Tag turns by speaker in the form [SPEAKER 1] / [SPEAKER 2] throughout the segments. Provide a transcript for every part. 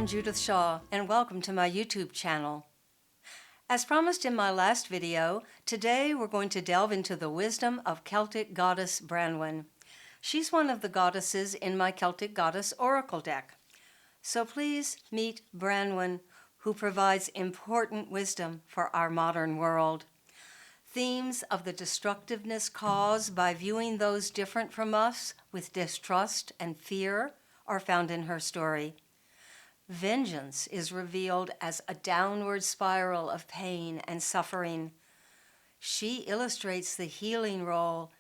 [SPEAKER 1] Judith Shaw, and welcome to my YouTube channel. As promised in my last video, today we're going to delve into the wisdom of Celtic Goddess Branwen. She's one of the goddesses in my Celtic Goddess Oracle deck. So please meet Branwen, who provides important wisdom for our modern world. Themes of the destructiveness caused by viewing those different from us with distrust and fear are found in her story. Vengeance is revealed as a downward spiral of pain and suffering. She illustrates the healing role,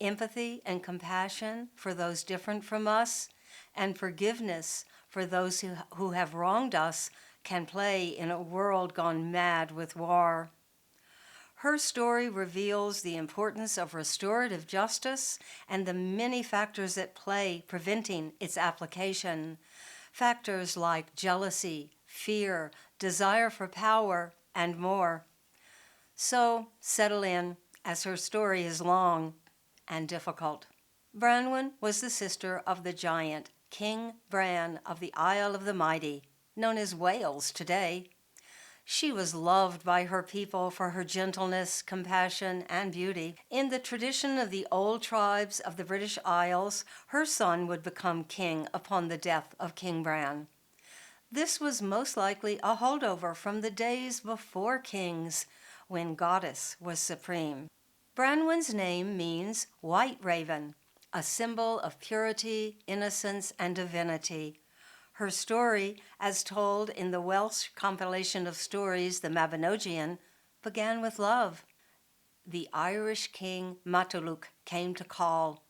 [SPEAKER 1] empathy and compassion for those different from us, and forgiveness for those who have wronged us can play in a world gone mad with war. Her story reveals the importance of restorative justice and the many factors at play preventing its application. Factors like jealousy, fear, desire for power, and more. So settle in, as her story is long and difficult. Branwen was the sister of the giant King Bran of the Isle of the Mighty, known as Wales today. She was loved by her people for her gentleness, compassion, and beauty. In the tradition of the old tribes of the British Isles, her son would become king upon the death of King Bran. This was most likely a holdover from the days before kings, when goddess was supreme. Branwen's name means white raven, a symbol of purity, innocence, and divinity. Her story, as told in the Welsh compilation of stories, the Mabinogion, began with love. The Irish king Matuluk came to call,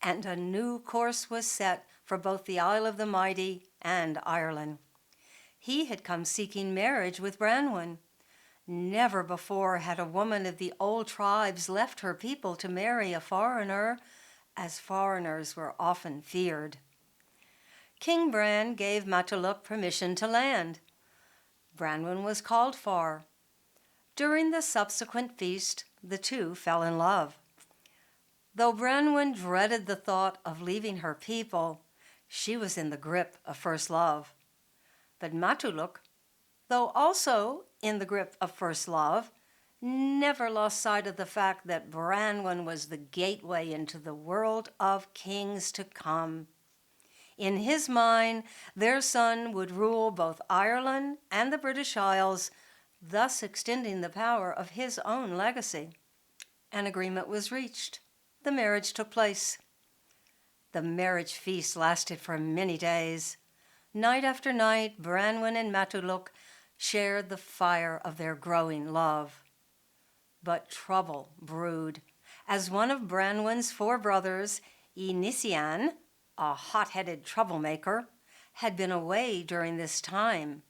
[SPEAKER 1] and a new course was set for both the Isle of the Mighty and Ireland. He had come seeking marriage with Branwen. Never before had a woman of the old tribes left her people to marry a foreigner, as foreigners were often feared. King Bran gave Matuluk permission to land. Branwen was called for. During the subsequent feast, the two fell in love. Though Branwen dreaded the thought of leaving her people, she was in the grip of first love. But Matuluk, though also in the grip of first love, never lost sight of the fact that Branwen was the gateway into the world of kings to come. In his mind, their son would rule both Ireland and the British Isles, thus extending the power of his own legacy. An agreement was reached. The marriage took place. The marriage feast lasted for many days. Night after night, Branwen and Matuluk shared the fire of their growing love. But trouble brewed, as one of Branwen's four brothers, Inisian, a hot-headed troublemaker, had been away during this time.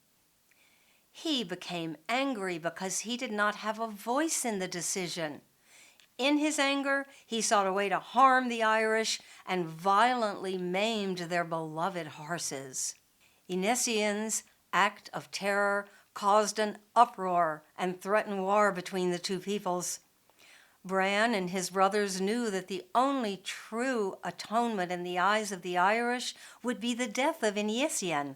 [SPEAKER 1] He became angry because he did not have a voice in the decision. In his anger, he sought a way to harm the Irish and violently maimed their beloved horses. Inisian's act of terror caused an uproar and threatened war between the two peoples. Bran and his brothers knew that the only true atonement in the eyes of the Irish would be the death of Inisian,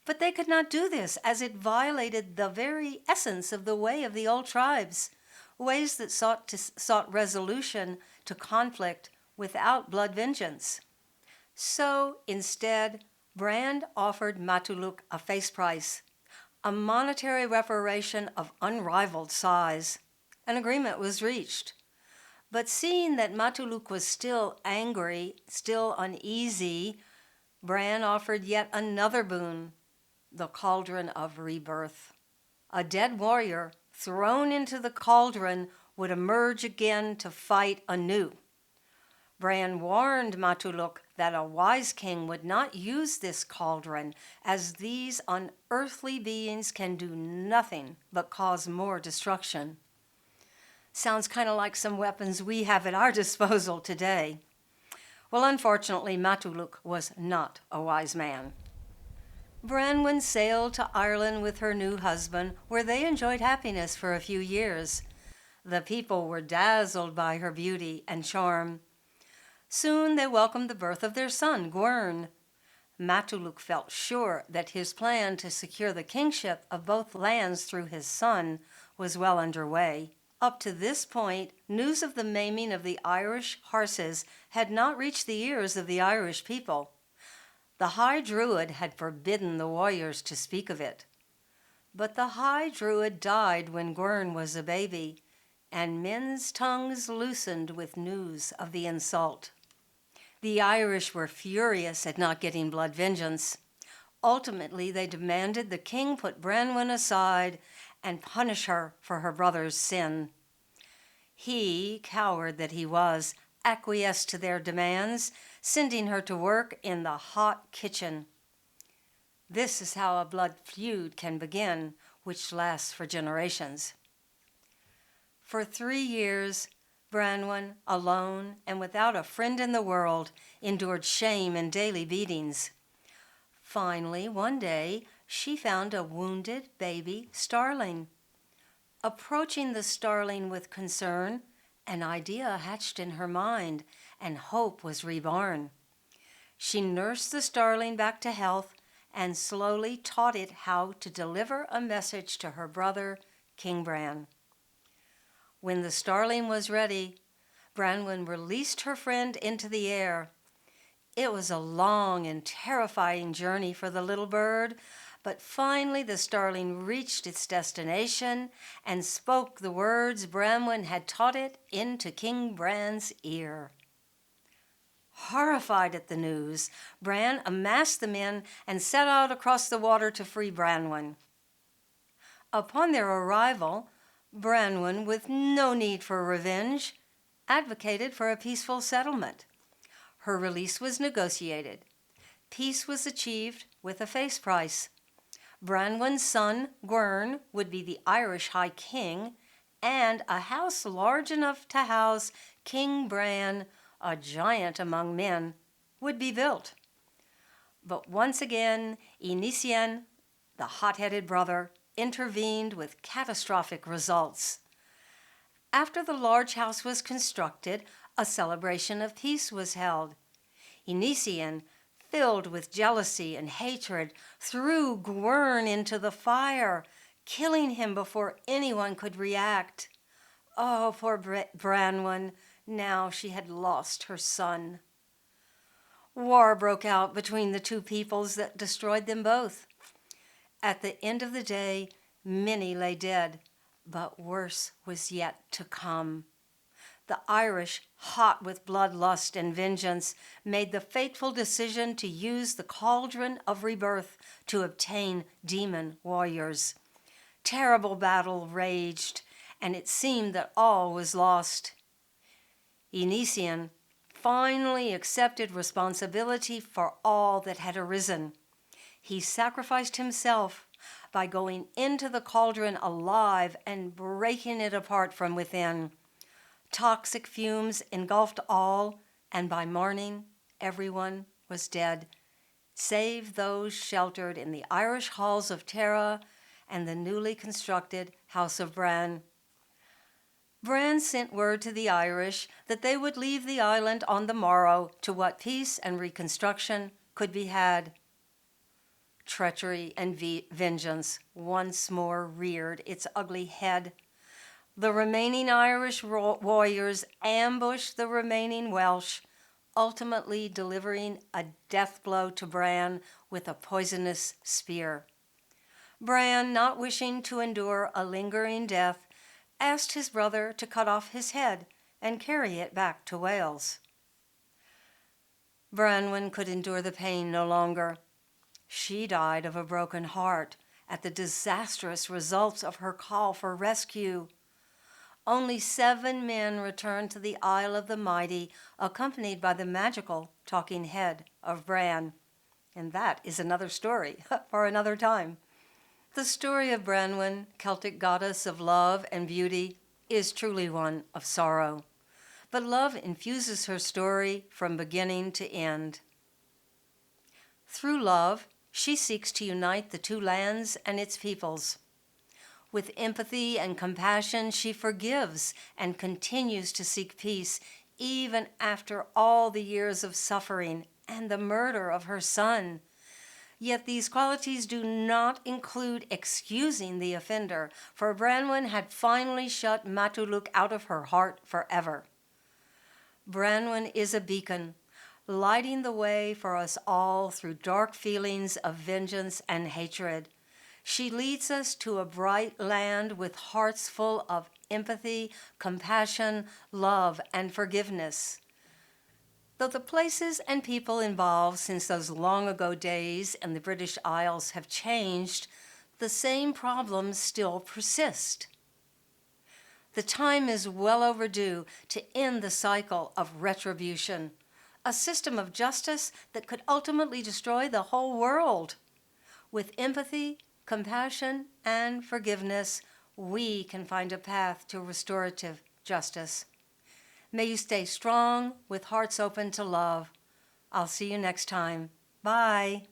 [SPEAKER 1] but they could not do this as it violated the very essence of the way of the old tribes, ways that sought resolution to conflict without blood vengeance. So instead, Bran offered Matuluk a face price, a monetary reparation of unrivaled size. An agreement was reached. But seeing that Matuluk was still angry, still uneasy, Bran offered yet another boon, the cauldron of rebirth. A dead warrior thrown into the cauldron would emerge again to fight anew. Bran warned Matuluk that a wise king would not use this cauldron, as these unearthly beings can do nothing but cause more destruction. Sounds kind of like some weapons we have at our disposal today. Well, unfortunately, Matuluk was not a wise man. Branwen sailed to Ireland with her new husband, where they enjoyed happiness for a few years. The people were dazzled by her beauty and charm. Soon they welcomed the birth of their son, Gwern. Matuluk felt sure that his plan to secure the kingship of both lands through his son was well underway. Up to this point, news of the maiming of the Irish horses had not reached the ears of the Irish people. The High Druid had forbidden the warriors to speak of it. But the High Druid died when Gwern was a baby, and men's tongues loosened with news of the insult. The Irish were furious at not getting blood vengeance. Ultimately, they demanded the king put Branwen aside and punish her for her brother's sin. He, coward that he was, acquiesced to their demands, sending her to work in the hot kitchen. This is how a blood feud can begin, which lasts for generations. For 3 years, Branwen, alone and without a friend in the world, endured shame and daily beatings. Finally, one day, she found a wounded baby starling. Approaching the starling with concern, an idea hatched in her mind, and hope was reborn. She nursed the starling back to health and slowly taught it how to deliver a message to her brother, King Bran. When the starling was ready, Branwen released her friend into the air. It was a long and terrifying journey for the little bird, but finally the starling reached its destination and spoke the words Branwen had taught it into King Bran's ear. Horrified at the news, Bran amassed the men and set out across the water to free Branwen. Upon their arrival, Branwen, with no need for revenge, advocated for a peaceful settlement. Her release was negotiated. Peace was achieved with a face price. Branwen's son, Gwern, would be the Irish High King, and a house large enough to house King Bran, a giant among men, would be built. But once again, Inisian, the hot-headed brother, intervened with catastrophic results. After the large house was constructed, a celebration of peace was held. Inisian, filled with jealousy and hatred, threw Gwern into the fire, killing him before anyone could react. Oh, poor Branwen, now she had lost her son. War broke out between the two peoples that destroyed them both. At the end of the day, many lay dead, but worse was yet to come. The Irish, hot with bloodlust and vengeance, made the fateful decision to use the cauldron of rebirth to obtain demon warriors. Terrible battle raged, and it seemed that all was lost. Inisian finally accepted responsibility for all that had arisen. He sacrificed himself by going into the cauldron alive and breaking it apart from within. Toxic fumes engulfed all, and by morning, everyone was dead, save those sheltered in the Irish halls of Tara and the newly constructed House of Bran. Bran sent word to the Irish that they would leave the island on the morrow to what peace and reconstruction could be had. Treachery and vengeance once more reared its ugly head. The remaining Irish warriors ambushed the remaining Welsh, ultimately delivering a death blow to Bran with a poisonous spear. Bran, not wishing to endure a lingering death, asked his brother to cut off his head and carry it back to Wales. Branwen could endure the pain no longer. She died of a broken heart at the disastrous results of her call for rescue. Only 7 men returned to the Isle of the Mighty, accompanied by the magical talking head of Bran. And that is another story for another time. The story of Branwen, Celtic goddess of love and beauty, is truly one of sorrow. But love infuses her story from beginning to end. Through love, she seeks to unite the two lands and its peoples. With empathy and compassion, she forgives and continues to seek peace, even after all the years of suffering and the murder of her son. Yet these qualities do not include excusing the offender, for Branwen had finally shut Matuluk out of her heart forever. Branwen is a beacon, lighting the way for us all through dark feelings of vengeance and hatred. She leads us to a bright land with hearts full of empathy, compassion, love, and forgiveness. Though the places and people involved since those long ago days in the British Isles have changed, the same problems still persist. The time is well overdue to end the cycle of retribution, a system of justice that could ultimately destroy the whole world. With empathy, compassion, and forgiveness, we can find a path to restorative justice. May you stay strong with hearts open to love. I'll see you next time. Bye.